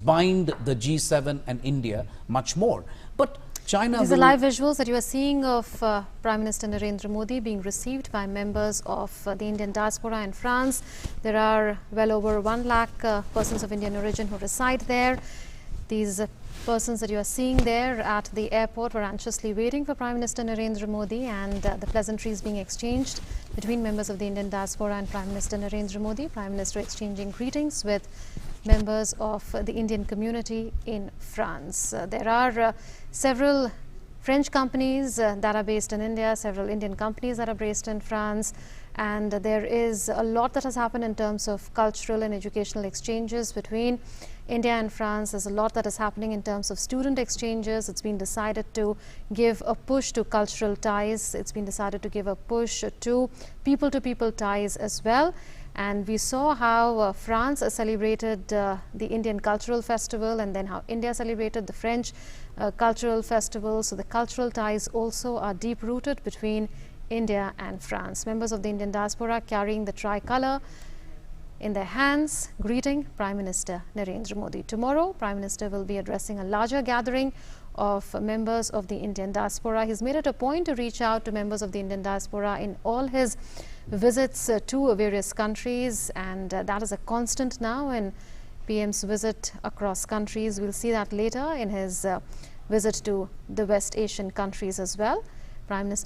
bind the G7 and India much more. But China These are live visuals that you are seeing of Prime Minister Narendra Modi being received by members of the Indian diaspora in France. There are well over 1 lakh persons of Indian origin who reside there. These persons that you are seeing there at the airport were anxiously waiting for Prime Minister Narendra Modi, and the pleasantries being exchanged between members of the Indian diaspora and Prime Minister Narendra Modi. Prime Minister exchanging greetings with members of the Indian community in France. There are several French companies that are based in India, several Indian companies that are based in France, and there is a lot that has happened in terms of cultural and educational exchanges between India and France. There's a lot that is happening in terms of student exchanges. It's been decided to give a push to cultural ties. It's been decided to give a push to people-to-people ties as well. And we saw how France celebrated the Indian Cultural Festival, and then how India celebrated the French Cultural Festival. So the cultural ties also are deep-rooted between India and France. Members of the Indian diaspora carrying the tricolour in their hands, greeting Prime Minister Narendra Modi. Tomorrow, Prime Minister will be addressing a larger gathering of members of the Indian diaspora. He's made it a point to reach out to members of the Indian diaspora in all his visits to various countries, and that is a constant now in PM's visit across countries. We'll see that later in his visit to the West Asian countries as well. Prime Minister